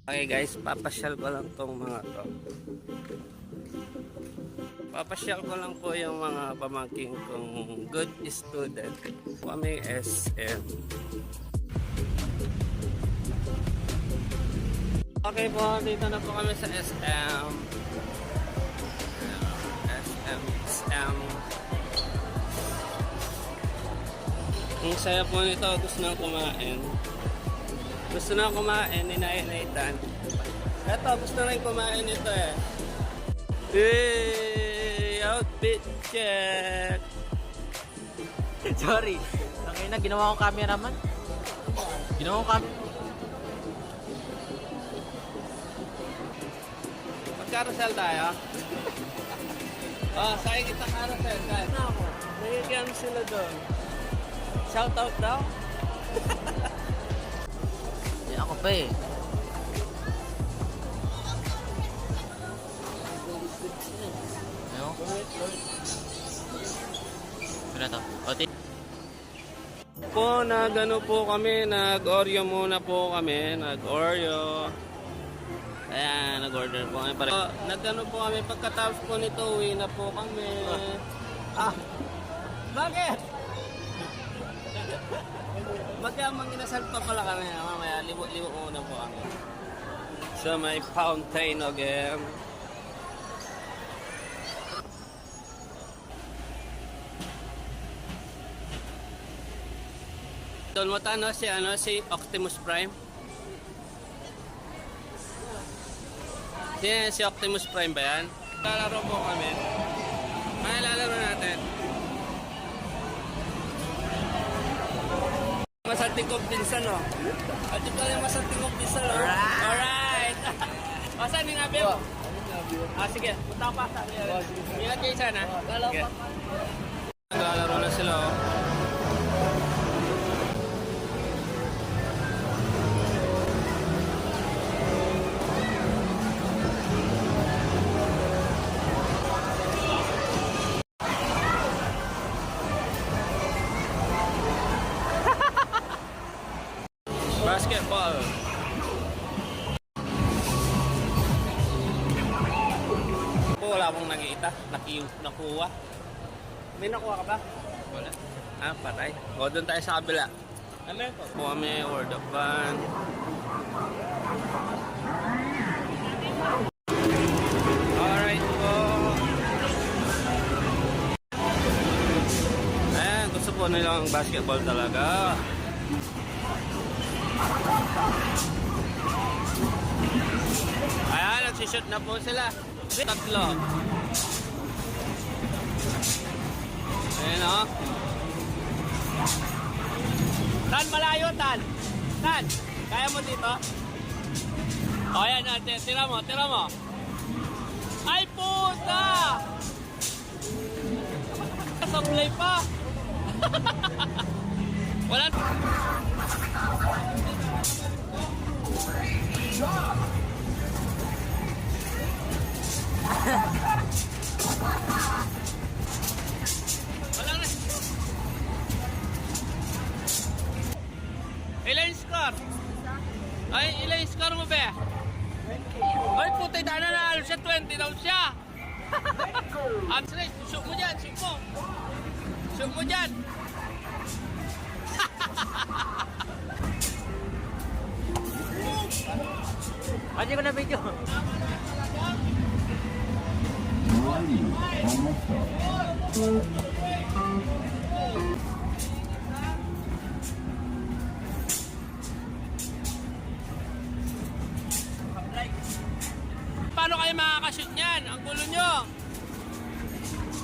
Okay guys, papasyal ko lang tong mga to. Papasyal ko lang po yung mga pamangking kong good student. Kami SM. Okay po, dito na po kami sa SM. SM. Ang saya po nito, gusto na kumain. Gusto na kumain, ninay-naitan. Eto, gusto na rin kumain nito eh. Hey, outfit check. Sorry. Tangina, ginawa kong cameraman. Ginawa kong camera. Mag-carousel tayo. Oh, sakay kita carousel. Guys. Nagigyan sila doon. Shout out daw. Hindi ako pa eh. Ano? Ano to? Oti? Po, nag-ano po kami, nag-Oreo muna po kami, nag-Oreo. Ayan, nag-order po kami. Nag-ano po kami, pagkatapos po nito, uwi na po kami. Ah, bakit? Magkamang inasal pa pala kami, mamaya, libo-libo muna po kami. So, may fountain again. Doon mo ta, si Optimus Prime. Si Optimus Prime ba yan? Lalaro po kami. Ano lalaro natin? Masanting kong pinsan, no? At ito yung masanting kong pinsan, no? Alright! O, saan yung nabi mo? Sige. Punta ko pa sa akin. Ingat kayo sana. Sige. Naglalaro na sila, oh. Basketball. Wala akong nakita. Nakuha. May nakuha ka ba? Wala. Ah, patay. O, doon tayo sa kabila. Ano ito? Kami, Word of Van. Alright po. Ayan, gusto po nilang basketball talaga. Ayan, nagsishoot na po sila. Tatlo. Ayan o. Tan, malayo, Tan. Tan, kaya mo dito? O, ayan natin. Tira mo. Ay, puta! Sablay pa. Wala. Wala na. Ilan score? Ay, ilan score mo ba? 20. Ay, putay dana na alam siya, 20 daw siya. Ansres, shoot mo dyan, shoot mo. Shoot mo dyan. Hindi ko na video. Paano kayo makakashoot niyan? Ang gulo nyo.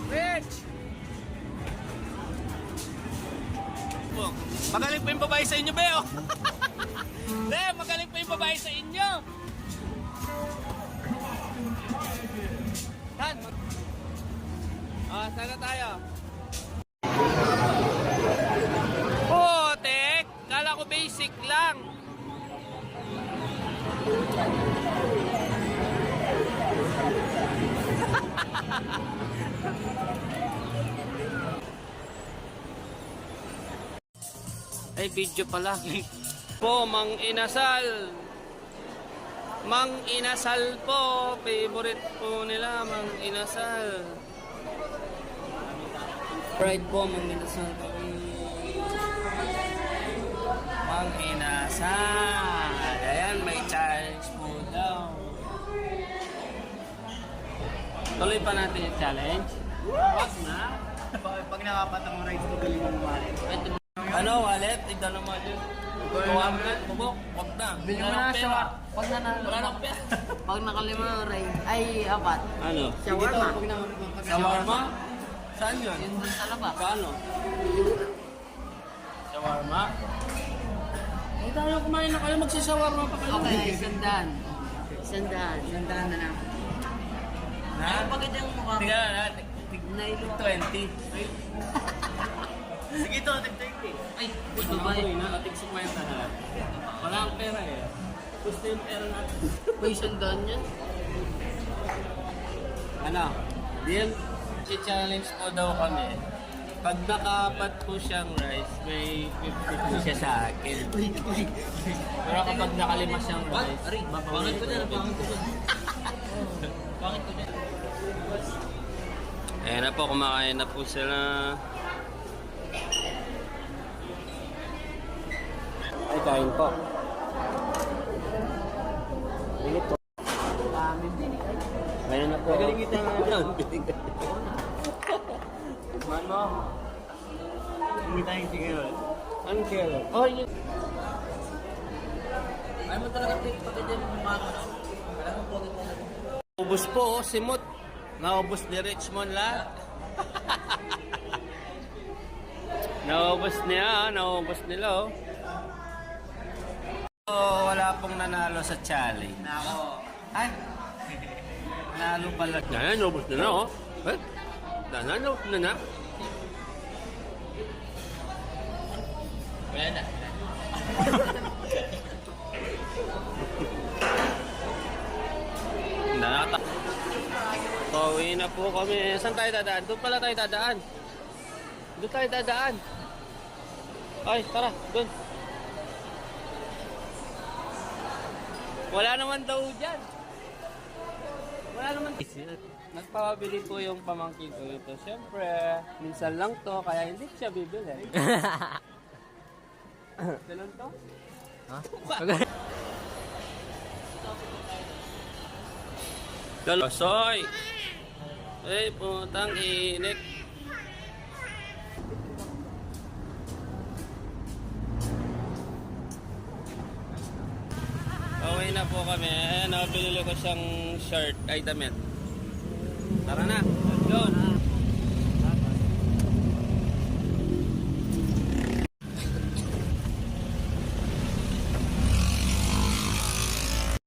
Rich! Magaling pa yung babae sa inyo, Beo. Magaling pa yung babae sa inyo. Tan. Sana tayo. Putek! Kala ko basic lang. Ay, video pala. Po, mang inasal. Mang Inasal po. Favorite po nila, Mang Inasal. Pride po, Mang Inasal po. Mang Inasal. Ayan, may challenge po daw. Tuloy pa natin yung challenge. Wag na. Pag nakapat ang rides ko, galing mo wallet. Ano, wallet? Tignan mo yun. Kuwag na, bubok. Wag na. Bilhin mo Wala na nang siya. pera. Pag Wala nang pera. Pag nakalima ray, ay apat. Ano? Shawarma. Shawarma? Saan yun? Yun dun sa labas. Paano? Shawarma? Ay, tayo kumain na kayo. Magsishawarma pa kayo. Okay, sandaan. Sandaan. Sandaan na lang. Ha? Pagkat yung mukha. Tiga na. Nailo. 20. Sige to, tig-20. Ay, Ito ito ba ba yun? Nakatig 50 na. Wala ang pera eh. Gusto yung pera natin. May sandaan yan? Ano? Deal? Si-challenge po daw kami. Pag nakapat po siyang rice, may 50 po siya sa akin. Pero kapag nakalima siyang rice, Pangit ko dyan, pangit ko dyan. Pangit ko dyan. ayan na po, kumakain na po sila. Ay, kain po. Init po. Ngayon na po. Magaling ito. Mano? Hindi tayo siguro. Anong kilo? Oh, yun. Ay mo talaga pagkat yung mukha ko. Wala kang pagkat mo. Ubus po, oh, simot. Naubos ni Richmond lahat. Naubos niya, naubos nila, oh. So, wala pong nanalo sa challenge. Nako. Ay! Nanalo pala. Yan, naubos na na, oh. Eh? Nanalo na na. Wala na. Nakata. Pauwi na po kami. Saan tayo dadaan? Doon pala tayo dadaan. Doon tayo dadaan. Ay, tara, doon. Wala naman daw dyan. Wala naman. Nagpapabili po yung pamangkin ko ito. Siyempre, minsan lang to, kaya hindi siya bibili. Ganun to? Ha? Galosoy! Ay, putang init. Okay na po kami. Ayan, pinili ko siyang shirt, ay damit. Tara na, let's go!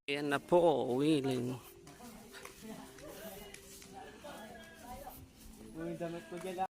Ayan na po, willing. Uy, damit ko dyan.